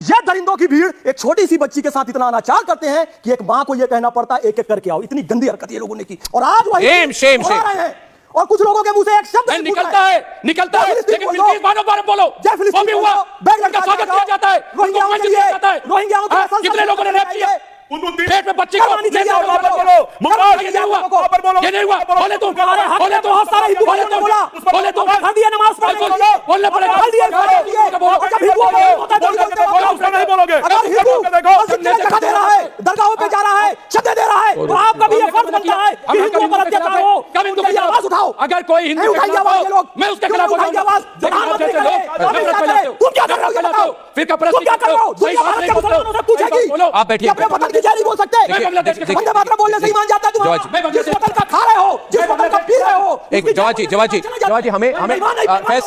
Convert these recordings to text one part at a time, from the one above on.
ये दरिंदों की भीड़ एक छोटी सी बच्ची के साथ इतना अनाचार करते हैं कि एक मां को यह कहना पड़ता है एक एक करके आओ। इतनी गंदी हरकत ये लोगों ने की और आज वही शेम रहे हैं। और कुछ लोगों के मुंह से एक शब्द निकलता है लेकिन फिलिस्तीन बार बोलो वो भी हुआ, उनका स्वागत किया जाता है, उनको मंच दिया जाता है। कितने लोगों ने रैप किया पेट में बच्चे को? ये नहीं हुआ। बोले तुम सारे हिंदू भाइयों ने बोला, बोले तुम कर दिया नमाज पढ़ने के लिए, बोलना पड़ेगा। कर दिया जब हिंदुओं को होता है नहीं बोलोगे। अगर हिंदू धक्का दे रहा है, दरगाहों पे जा रहा है, शब्द दे रहा है, तो आपका भी ये फर्ज बनता है कि हिंदुओं पर अत्याचार हो, हिंदू की आवाज उठाओ। अगर कोई हिंदू उठाइए आवाज ये लोग, मैं उसके खिलाफ उठाइए आवाज। प्रधानमंत्री तुम क्या कर रहे हो ये बताओ, फिर का तुम क्या कर रहे हो? दुनिया भारत के मुसलमानों से पूछेगी, आप बैठिए। अपने वतन की जय नहीं बोल सकते। वंदे मातरम बोलने से ईमान जाता है तुम्हारा। जिस वतन का खा रहे हो, जिस वतन का पी रहे हो। एक जवाब जी हमें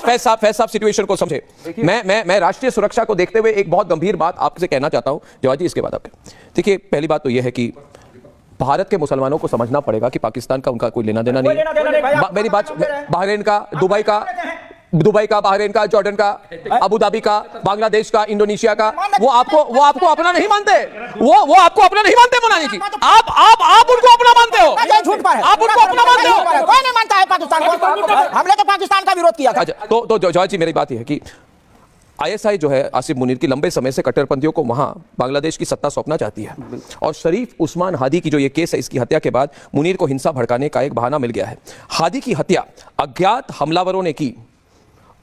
फैज साहब सिचुएशन को समझे। मैं राष्ट्रीय सुरक्षा को देखते हुए एक बहुत गंभीर बात आपसे कहना चाहता हूं जवाब जी। इसके बाद आप देखिए, पहली बात तो यह है कि भारत के मुसलमानों को समझना पड़ेगा कि पाकिस्तान का उनका कोई लेना देना नहीं है। मेरी बात, बहरीन का, दुबई का, बहरीन का, जॉर्डन का, अबू धाबी का, बांग्लादेश का, इंडोनेशिया का, वो आपको अपना नहीं मानते। वो आपको अपना नहीं मानते मनाने की। आप उनको अपना मानते हो। झूठ पर है। आप उनको अपना मानते हो। कोई नहीं मानता है पाकिस्तान को। हमने तो पाकिस्तान का विरोध किया था। तो जॉर्ज जी मेरी बात यह है कि आईएसआई जो है आसिफ मुनीर की लंबे समय से कट्टरपंथियों को वहां बांग्लादेश की सत्ता सौंपना चाहती है। और शरीफ उस्मान हादी की जो ये केस है, इसकी हत्या के बाद मुनीर को हिंसा भड़काने का एक बहाना मिल गया है। हादी की हत्या अज्ञात हमलावरों ने की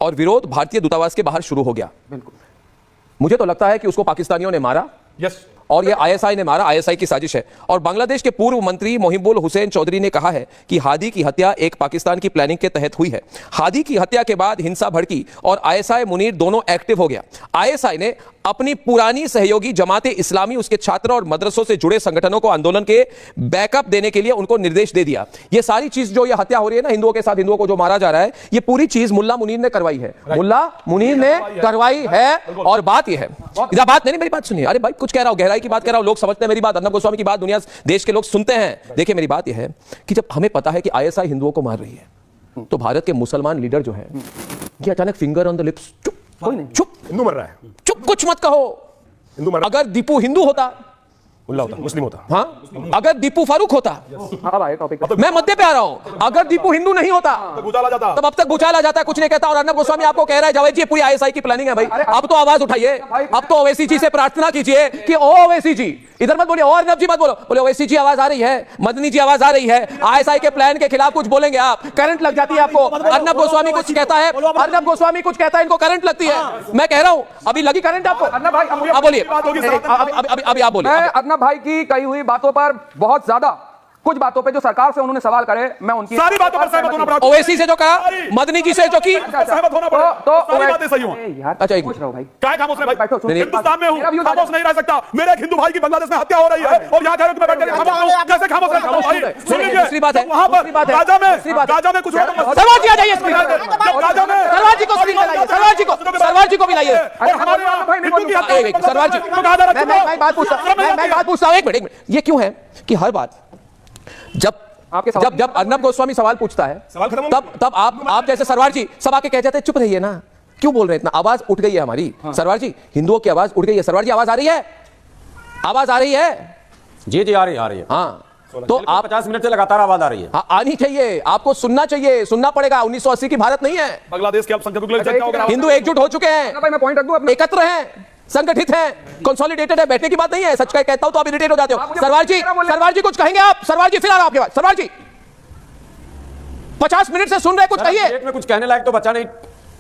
और विरोध भारतीय दूतावास के बाहर शुरू हो गया। मुझे तो लगता है कि उसको पाकिस्तानियों ने मारा और ये आईएसआई ने मारा, आईएसआई की साजिश है। और बांग्लादेश के पूर्व मंत्री मोहिब्बुल हुसैन चौधरी ने कहा है कि हादी की हत्या एक पाकिस्तान की प्लानिंग के तहत हुई है। हादी की हत्या के बाद हिंसा भड़की और आईएसआई मुनीर दोनों एक्टिव हो गया। आईएसआई ने अपनी पुरानी सहयोगी जमाते इस्लामी, उसके छात्र और मदरसों से जुड़े संगठनों को आंदोलन के बैकअप देने के लिए उनको निर्देश दे दिया। ये सारी चीज जो ये हत्या हो रही है ना हिंदुओं के साथ, हिंदुओं को जो मारा जा रहा है, ये पूरी चीज मुल्ला मुनीर ने करवाई है। मुल्ला मुनीर ने करवाई है। और बात यह है, बात नहीं, मेरी बात सुनिए। अरे भाई कुछ कह रहा हूं, गहराई की बात कह रहा हूं, लोग समझते हैं मेरी बात। अर्नब गोस्वामी की बात दुनिया देश के लोग सुनते हैं। देखिए मेरी बात यह है कि जब हमें पता है कि आईएसआई हिंदुओं को मार रही है, तो भारत के मुसलमान लीडर जो है ये अचानक फिंगर ऑन द लिप्स, चुप, हिंदू मर रहा है, चुप, कुछ मत कहो। अगर दीपू हिंदू होता, मुल्ला होता, मुस्लिम होता, हाँ, अगर दीपू फारूक होता, मैं मध्य पे आ रहा हूं, अगर दीपू हिंदू नहीं होता तब अब तक भूचाल जाता है, कुछ नहीं कहता। और अर्नब गोस्वामी आपको कह रहा है जावेद जी पूरी आईएसआई की प्लानिंग है। भाई अब तो आवाज उठाइए, अब तो ओवैसी जी से प्रार्थना कीजिए कि ओ ओवैसी जी, इधर मत बोलिए, और अर्नब जी मत बोलो, बोले ओवैसी जी आवाज आ रही है, मदनी जी आवाज आ रही है, आईएसआई के प्लान के खिलाफ कुछ बोलेंगे आप, करंट लग जाती है आपको। अर्नब गोस्वामी कुछ कहता है, अर्नब गोस्वामी कुछ कहता है, इनको करंट लगती है। मैं कह रहा हूं अभी लगी करंट आपको। अर्नब भाई आप बोलिए, अभी आप बोलिए। अर्नब भाई की कही हुई बातों पर बहुत ज्यादा, कुछ बातों पे जो सरकार से उन्होंने सवाल करे, मैं उनकी सारी बातों पर सहमत होना पड़ा। ओवैसी से जो कहा, मदनी जी से जो की, सहमत होना पड़ा, तो सारी बातें सही हो। अच्छा एक पूछ रहा हूं भाई, क्या खामोश है भाई? नहीं, हिंदुस्तान में हूं, खामोश नहीं रह सकता। मेरे एक हिंदू भाई की बांग्लादेश में हत्या हो रही है और यहाँ कह रहे हो कि मैं बैठ के खामोश हूं, कैसे खामोश रह सकता हूं? सुन लीजिए, दूसरी बात है, वहां पर गाजा में कुछ सरवार जी आ जाइए, गाजा में सरवार जी को स्क्रीन पे लाइए, सरवार जी को भी लाइए। हिंदू की हत्या, सरवार जी मैं बात पूछता हूं, एक मिनट। ये क्यों है कि हर बात जब अर्नब गोस्वामी सवाल पूछता है तब आप जैसे सरवार जी सब आके कह जाते हैं चुप रहिए ना, क्यों बोल रहे हैं इतना? आवाज उठ गई है हमारी। सरवार जी, हिंदुओं की आवाज उठ गई है। सरवार जी आवाज आ रही है, आवाज आ रही है? जी आ रही है। हाँ, तो आप 50 मिनट से लगातार आवाज आ रही है। आनी चाहिए, आपको सुनना चाहिए, सुनना पड़ेगा। 1980 की भारत नहीं है। बांग्लादेश के अल्पसंख्यकों, हिंदू एकजुट हो चुके हैं, मैं पॉइंट रख दूं अपने, एकत्र हैं, संगठित है, कंसोलिडेटेड है। बैठने की बात नहीं है, सच का कहता हूं तो आप इरिटेट हो जाते हो। सरवार जी कुछ कहेंगे आप? सरवार जी फिर आ रहा आपके पास। सरवार जी 50 मिनट से सुन रहे, कुछ कहिए। एक में कुछ कहने लायक तो बचा नहीं।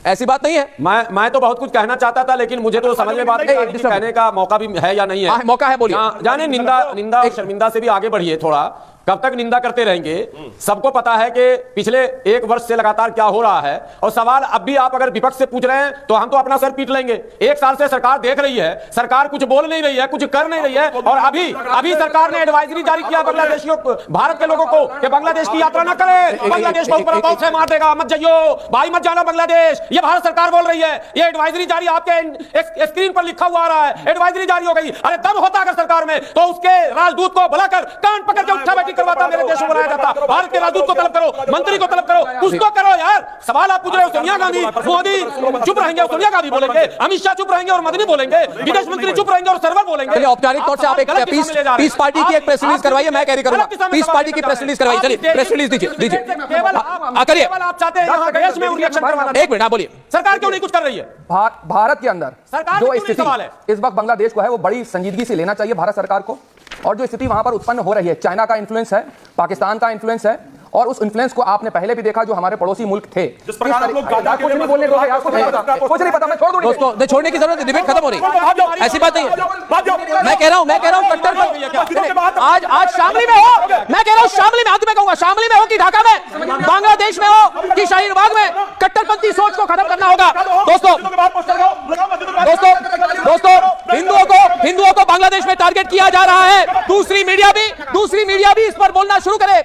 ऐसी बात नहीं है। मैं तो बहुत कुछ कहना चाहता था, लेकिन मुझे तो समझ में बात नहीं आई कि कहने का मौका भी है या नहीं है। मौका है, बोलिए। जाने निंदा और शर्मिंदा से भी आगे बढ़िए थोड़ा। कब तक निंदा करते रहेंगे? सबको पता है कि पिछले 1 वर्ष से लगातार क्या हो रहा है। और सवाल अब भी आप अगर विपक्ष से पूछ रहे हैं तो हम तो अपना सर पीट लेंगे। 1 साल से सरकार देख रही है, सरकार कुछ बोल नहीं रही है, कुछ कर नहीं रही है। और अभी सरकार ने एडवाइजरी जारी किया बांग्लादेशियों को, भारत के लोगों को, कि बांग्लादेश की यात्रा न करें, बांग्लादेश को ऊपर बॉल से मार देगा, मत जाइयो भाई, मत जाना बांग्लादेश। ये भारत सरकार बोल रही है। ये एडवाइजरी जारी आपके स्क्रीन पर लिखा हुआ आ रहा है, एडवाइजरी जारी हो गई। अरे दम होता अगर सरकार में तो उसके राजदूत को बुलाकर कान पकड़ के उठा बैठी करवाता, मेरे देश में बनाया जाता। भारत के राजदूत को तलब करो, मंत्री को तलब करो, कुछ तो करो यार। सवाल आप पूछ रहे हो, सोनिया गांधी, मोदी चुप रहेंगे और सोनिया गांधी बोलेंगे, अमित शाह चुप रहेंगे और मदनी बोलेंगे, विदेश मंत्री चुप रहेंगे और सर्वर बोलेंगे। चलिए औपचारिक तौर से आप एक पीस पार्टी की एक प्रेस रिलीज करवाइए, मैं कैरी करूंगा। पीस पार्टी की प्रेस रिलीज करवाइए, चलिए प्रेस रिलीज दीजिए केवल करिए। आप चाहते हैं यहाँ देश में रिएक्शन करवाना। एक मिनट, आप बोलिए। सरकार क्यों नहीं कुछ कर रही है? भारत के अंदर सरकार जो क्यों नहीं स्थिति सवाल है? इस वक्त बांग्लादेश को है वो बड़ी संजीदगी से लेना चाहिए भारत सरकार को। और जो स्थिति वहां पर उत्पन्न हो रही है, चाइना का इन्फ्लुएंस है, पाकिस्तान का इन्फ्लुएंस है, और उस इन्फ्लुएंस को आपने पहले भी देखा जो हमारे पड़ोसी मुल्क थे। जिस प्रकार आप लोग गाजा के कुछ नहीं बोलने दो यार, कुछ नहीं पता, मैं छोड़ दूं। दोस्तों नहीं, छोड़ने की जरूरत है, डिबेट खत्म हो रही है, ऐसी बात नहीं है। मैं कह रहा हूं कट्टर आज शामली में हो, मैं कह रहा हूं शामली में, आज मैं कहूंगा शामली में हो कि ढाका में, बांग्लादेश में हो कि शाहीन बाग में, कट्टरपंथी सोच को खत्म करना होगा। दोस्तों हिंदुओं को बांग्लादेश में टारगेट किया जा रहा है। दूसरी मीडिया भी इस पर बोलना शुरू करे।